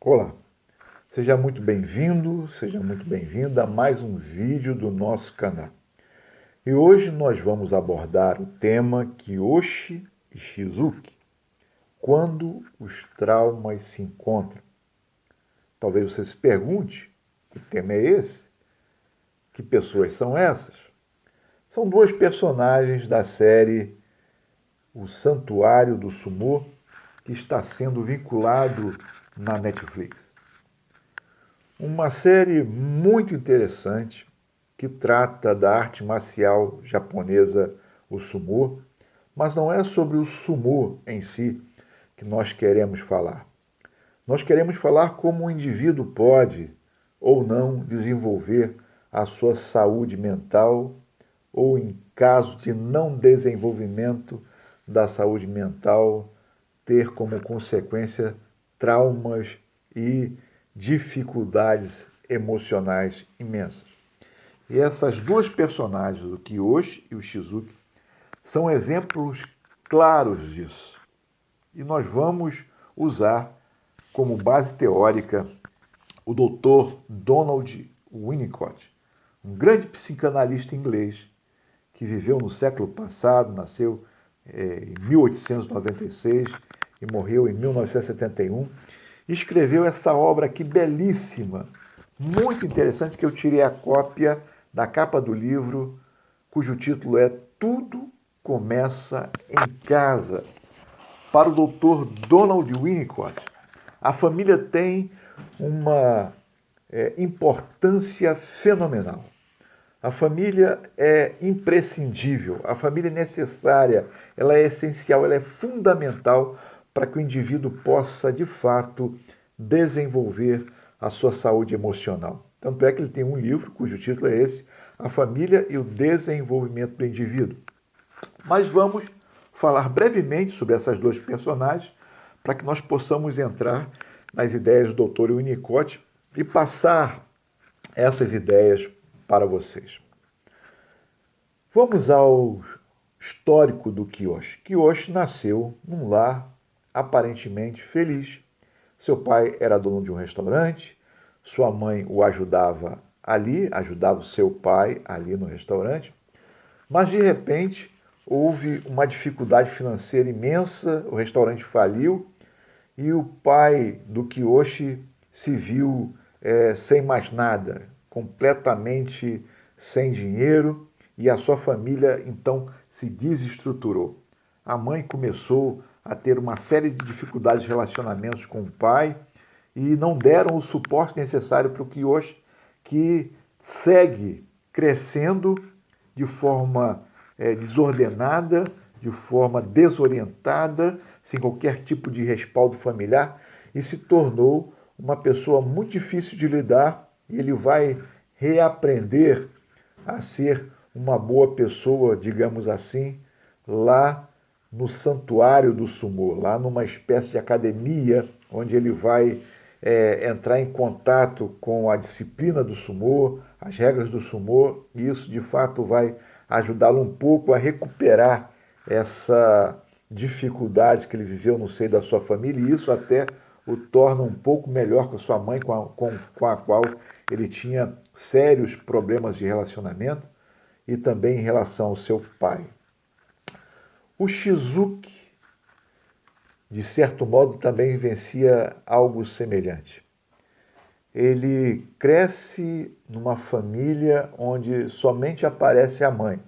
Olá, seja muito bem-vindo, seja muito bem-vinda a mais um vídeo do nosso canal. E hoje nós vamos abordar o tema Kiyoshi e Shizuki, quando os traumas se encontram. Talvez você se pergunte, que tema é esse? Que pessoas são essas? São dois personagens da série O Santuário do Sumô, que está sendo vinculado na Netflix. Uma série muito interessante que trata da arte marcial japonesa, o sumô, mas não é sobre o sumô em si que nós queremos falar. Nós queremos falar como o indivíduo pode ou não desenvolver a sua saúde mental ou, em caso de não desenvolvimento da saúde mental, ter como consequência traumas e dificuldades emocionais imensas. E essas duas personagens, o Kiyoshi e o Shizuki, são exemplos claros disso. E nós vamos usar como base teórica o Dr. Donald Winnicott, um grande psicanalista inglês que viveu no século passado, nasceu em 1896 e morreu em 1971, e escreveu essa obra aqui belíssima, muito interessante, que eu tirei a cópia da capa do livro, cujo título é Tudo Começa em Casa. Para o Dr. Donald Winnicott, a família tem uma importância fenomenal. A família é imprescindível, a família é necessária, ela é essencial, ela é fundamental para que o indivíduo possa, de fato, desenvolver a sua saúde emocional. Tanto é que ele tem um livro cujo título é esse, A Família e o Desenvolvimento do Indivíduo. Mas vamos falar brevemente sobre essas duas personagens para que nós possamos entrar nas ideias do Dr. Winnicott e passar essas ideias para vocês. Vamos ao histórico do Kiyoshi. Kiyoshi nasceu num lar aparentemente feliz. Seu pai era dono de um restaurante, sua mãe o ajudava ali, ajudava o seu pai ali no restaurante, mas de repente houve uma dificuldade financeira imensa, o restaurante faliu e o pai do Kiyoshi se viu sem mais nada, completamente sem dinheiro, e a sua família então se desestruturou. A mãe começou a ter uma série de dificuldades de relacionamentos com o pai e não deram o suporte necessário para o Kiyoshi, que segue crescendo de forma desordenada, de forma desorientada, sem qualquer tipo de respaldo familiar, e se tornou uma pessoa muito difícil de lidar, e ele vai reaprender a ser uma boa pessoa, digamos assim, lá no santuário do sumô, lá numa espécie de academia, onde ele vai entrar em contato com a disciplina do sumô, as regras do sumô, e isso de fato vai ajudá-lo um pouco a recuperar essa dificuldade que ele viveu no seio da sua família, e isso até o torna um pouco melhor com a sua mãe, com a qual ele tinha sérios problemas de relacionamento, e também em relação ao seu pai. O Shizuki, de certo modo, também vivencia algo semelhante. Ele cresce numa família onde somente aparece a mãe,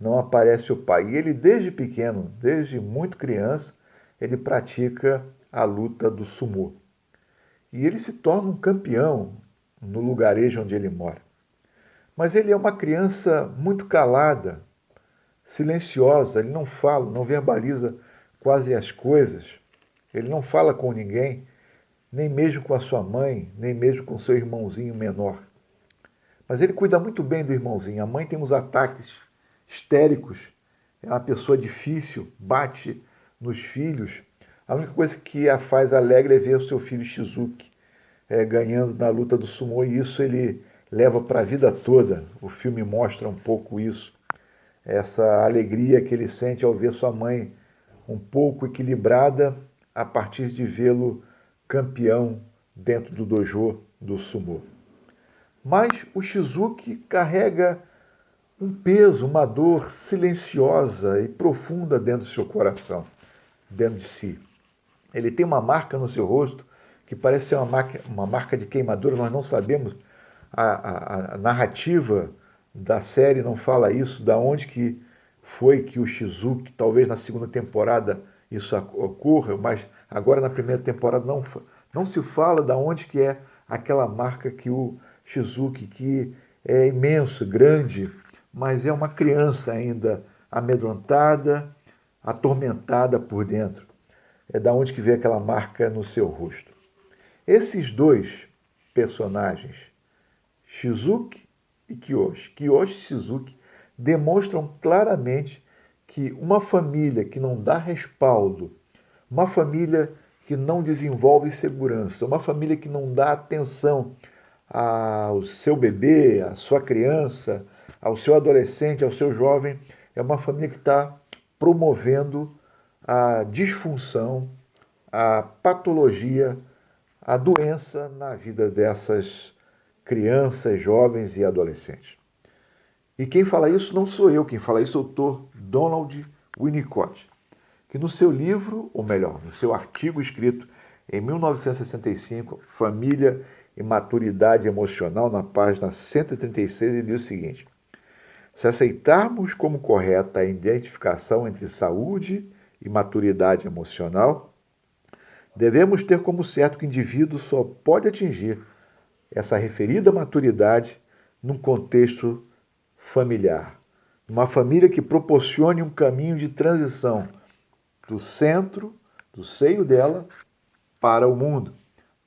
não aparece o pai. E ele, desde pequeno, desde muito criança, ele pratica a luta do sumô. E ele se torna um campeão no lugarejo onde ele mora. Mas ele é uma criança muito calada, silenciosa, ele não fala, não verbaliza quase as coisas, ele não fala com ninguém, nem mesmo com a sua mãe, nem mesmo com seu irmãozinho menor. Mas ele cuida muito bem do irmãozinho. A mãe tem uns ataques histéricos, é uma pessoa difícil, bate nos filhos. A única coisa que a faz alegre é ver o seu filho Shizuki ganhando na luta do sumô, e isso ele leva para a vida toda. O filme mostra um pouco isso, essa alegria que ele sente ao ver sua mãe um pouco equilibrada a partir de vê-lo campeão dentro do dojo do sumô. Mas o Shizuki carrega um peso, uma dor silenciosa e profunda dentro do seu coração, dentro de si. Ele tem uma marca no seu rosto que parece ser uma marca de queimadura, nós não sabemos. A narrativa da série não fala isso, da onde que foi que o Shizuki, talvez na segunda temporada isso ocorra, mas agora na primeira temporada não se fala da onde que é aquela marca que o Shizuki, que é imenso, grande, mas é uma criança ainda amedrontada, atormentada por dentro. É da onde que vem aquela marca no seu rosto. Esses dois personagens, Shizuki e Kiyoshi, Kiyoshi e Shizuki, demonstram claramente que uma família que não dá respaldo, uma família que não desenvolve segurança, uma família que não dá atenção ao seu bebê, à sua criança, ao seu adolescente, ao seu jovem, é uma família que está promovendo a disfunção, a patologia, a doença na vida dessas crianças, jovens e adolescentes. E quem fala isso não sou eu, quem fala isso é o autor Donald Winnicott, que no seu livro, ou melhor, no seu artigo escrito em 1965, Família e Maturidade Emocional, na página 136, ele diz o seguinte: se aceitarmos como correta a identificação entre saúde e maturidade emocional, devemos ter como certo que o indivíduo só pode atingir essa referida maturidade num contexto familiar. Uma família que proporcione um caminho de transição do centro, do seio dela, para o mundo,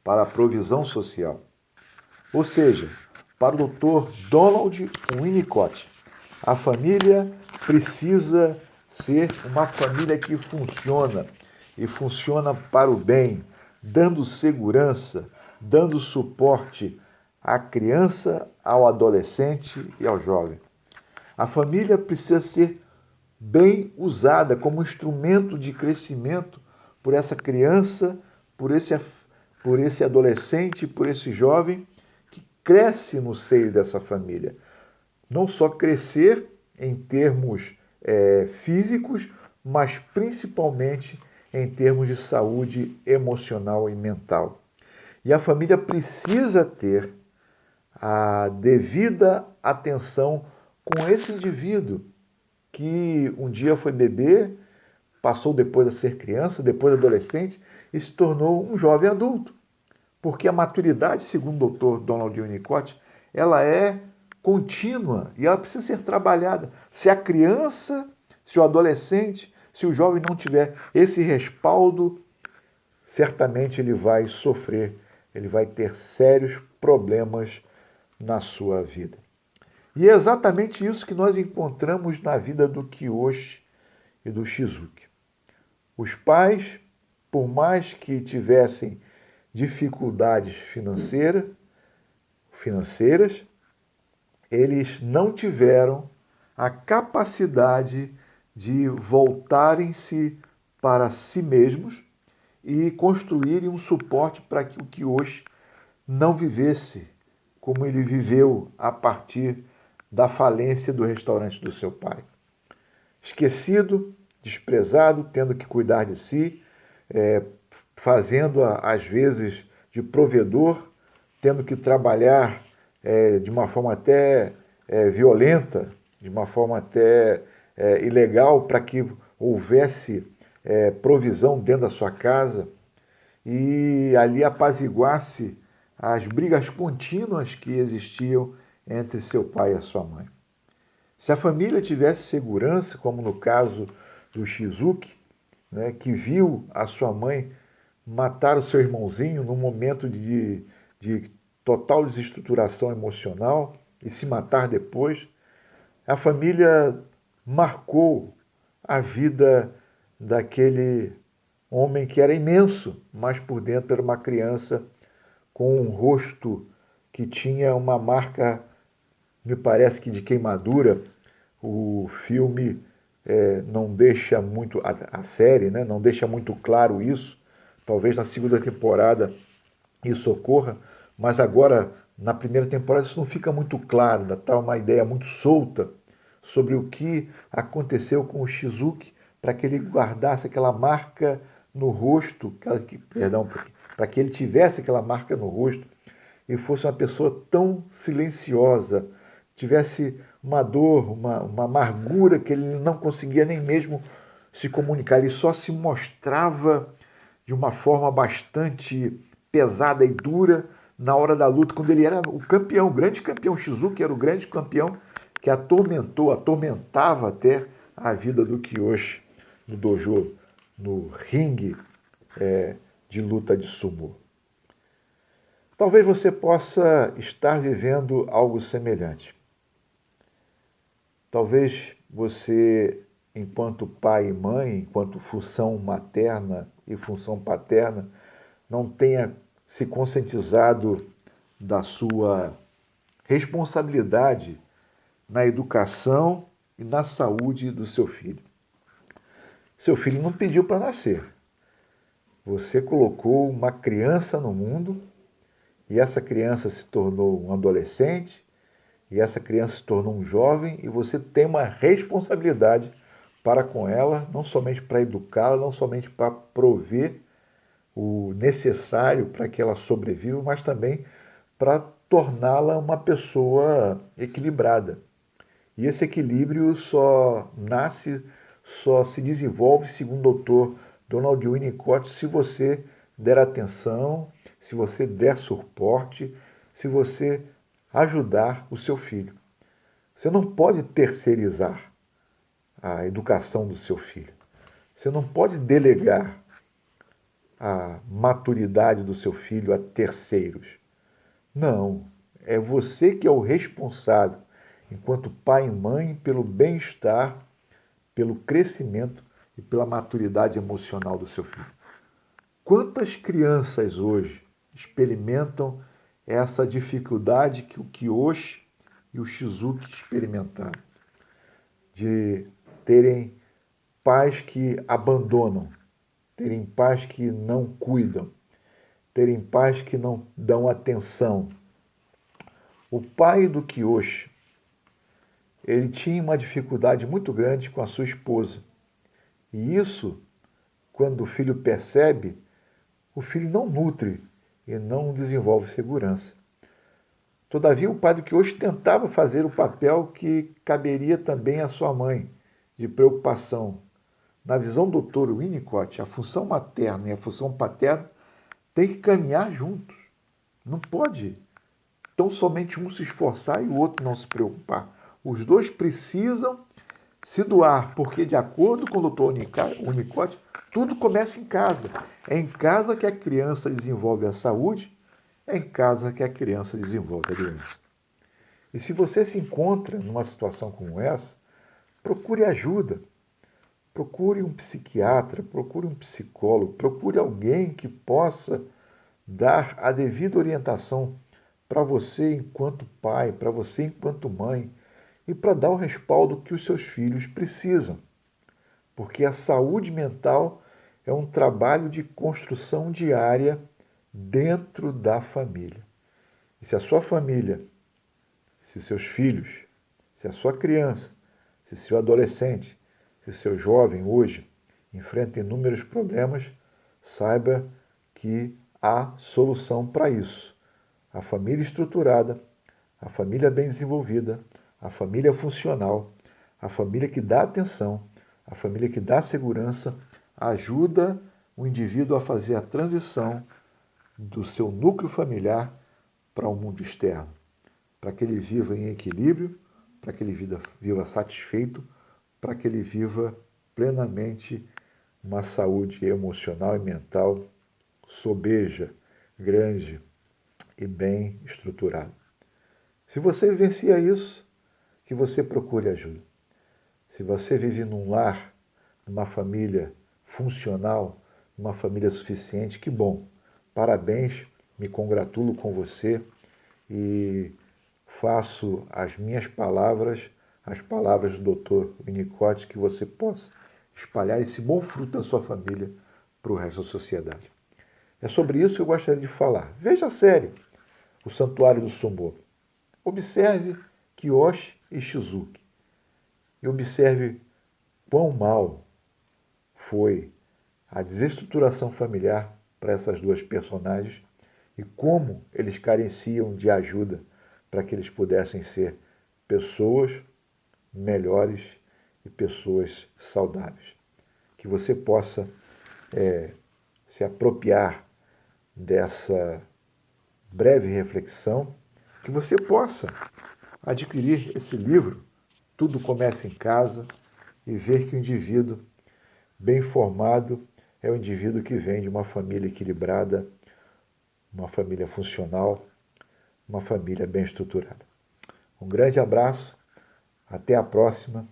para a provisão social. Ou seja, para o Dr. Donald Winnicott, a família precisa ser uma família que funciona e funciona para o bem, dando segurança, dando suporte à criança, ao adolescente e ao jovem. A família precisa ser bem usada como instrumento de crescimento por essa criança, por esse adolescente, por esse jovem que cresce no seio dessa família. Não só crescer em termos físicos, mas principalmente em termos de saúde emocional e mental. E a família precisa ter a devida atenção com esse indivíduo que um dia foi bebê, passou depois a ser criança, depois adolescente e se tornou um jovem adulto. Porque a maturidade, segundo o Dr. Donald Winnicott, ela é contínua e ela precisa ser trabalhada. Se a criança, se o adolescente, se o jovem não tiver esse respaldo, certamente ele vai sofrer, ele vai ter sérios problemas na sua vida. E é exatamente isso que nós encontramos na vida do Kiyoshi e do Shizuki. Os pais, por mais que tivessem dificuldades financeiras, eles não tiveram a capacidade de voltarem-se para si mesmos e construírem um suporte para que o Kiyoshi não vivesse como ele viveu a partir da falência do restaurante do seu pai. Esquecido, desprezado, tendo que cuidar de si, fazendo às vezes de provedor, tendo que trabalhar de uma forma até violenta, de uma forma até ilegal, para que houvesse provisão dentro da sua casa e ali apaziguasse as brigas contínuas que existiam entre seu pai e a sua mãe. Se a família tivesse segurança, como no caso do Shizuki, né, que viu a sua mãe matar o seu irmãozinho num momento de total desestruturação emocional e se matar depois, a família marcou a vida daquele homem que era imenso, mas por dentro era uma criança com um rosto que tinha uma marca, me parece que de queimadura. O filme não deixa muito, a série, né, não deixa muito claro isso. Talvez na segunda temporada isso ocorra, mas agora, na primeira temporada, isso não fica muito claro, ainda está uma ideia muito solta sobre o que aconteceu com o Shizuki para que ele guardasse aquela marca no rosto, perdão, para que ele tivesse aquela marca no rosto e fosse uma pessoa tão silenciosa, tivesse uma dor, uma amargura que ele não conseguia nem mesmo se comunicar, ele só se mostrava de uma forma bastante pesada e dura na hora da luta, quando ele era o campeão, o grande campeão. Shizuki era o grande campeão que atormentava até a vida do Kiyoshi no dojo, no ringue de luta de sumô. Talvez você possa estar vivendo algo semelhante. Talvez você, enquanto pai e mãe, enquanto função materna e função paterna, não tenha se conscientizado da sua responsabilidade na educação e na saúde do seu filho. Seu filho não pediu para nascer. Você colocou uma criança no mundo e essa criança se tornou um adolescente e essa criança se tornou um jovem e você tem uma responsabilidade para com ela, não somente para educá-la, não somente para prover o necessário para que ela sobreviva, mas também para torná-la uma pessoa equilibrada. E esse equilíbrio só nasce, só se desenvolve, segundo o doutor Donald Winnicott, se você der atenção, se você der suporte, se você ajudar o seu filho. Você não pode terceirizar a educação do seu filho. Você não pode delegar a maturidade do seu filho a terceiros. Não, é você que é o responsável, enquanto pai e mãe, pelo bem-estar, pelo crescimento e pela maturidade emocional do seu filho. Quantas crianças hoje experimentam essa dificuldade que o Kiyoshi e o Shizuki experimentaram? De terem pais que abandonam, terem pais que não cuidam, terem pais que não dão atenção. O pai do Kiyoshi, ele tinha uma dificuldade muito grande com a sua esposa. E isso, quando o filho percebe, o filho não nutre e não desenvolve segurança. Todavia, o pai do Kiyoshi tentava fazer o papel que caberia também à sua mãe, de preocupação. Na visão do Dr. Winnicott, a função materna e a função paterna têm que caminhar juntos. Não pode tão somente um se esforçar e o outro não se preocupar. Os dois precisam se doar, porque, de acordo com o Dr. Winnicott, tudo começa em casa. É em casa que a criança desenvolve a saúde, é em casa que a criança desenvolve a doença. E se você se encontra numa situação como essa, procure ajuda. Procure um psiquiatra, procure um psicólogo, procure alguém que possa dar a devida orientação para você enquanto pai, para você enquanto mãe e para dar o respaldo que os seus filhos precisam. Porque a saúde mental é um trabalho de construção diária dentro da família. E se a sua família, se os seus filhos, se a sua criança, se o seu adolescente, se o seu jovem hoje enfrenta inúmeros problemas, saiba que há solução para isso. A família estruturada, a família bem desenvolvida, a família funcional, a família que dá atenção, a família que dá segurança, ajuda o indivíduo a fazer a transição do seu núcleo familiar para o mundo externo, para que ele viva em equilíbrio, para que ele viva satisfeito, para que ele viva plenamente uma saúde emocional e mental sobeja, grande e bem estruturada. Se você vivencia isso, que você procure ajuda. Se você vive num lar, numa família funcional, numa família suficiente, que bom. Parabéns, me congratulo com você e faço as minhas palavras, as palavras do Dr. Winnicott, que você possa espalhar esse bom fruto da sua família para o resto da sociedade. É sobre isso que eu gostaria de falar. Veja a série, O Santuário do Sumô. Observe Kiyoshi e Shizuki. E observe quão mal foi a desestruturação familiar para essas duas personagens e como eles carenciam de ajuda para que eles pudessem ser pessoas melhores e pessoas saudáveis. Que você possa se apropriar dessa breve reflexão, que você possa adquirir esse livro, Tudo Começa em Casa, e ver que o indivíduo bem formado é o indivíduo que vem de uma família equilibrada, uma família funcional, uma família bem estruturada. Um grande abraço, até a próxima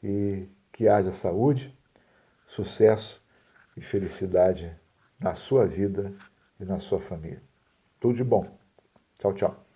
e que haja saúde, sucesso e felicidade na sua vida e na sua família. Tudo de bom. Tchau, tchau.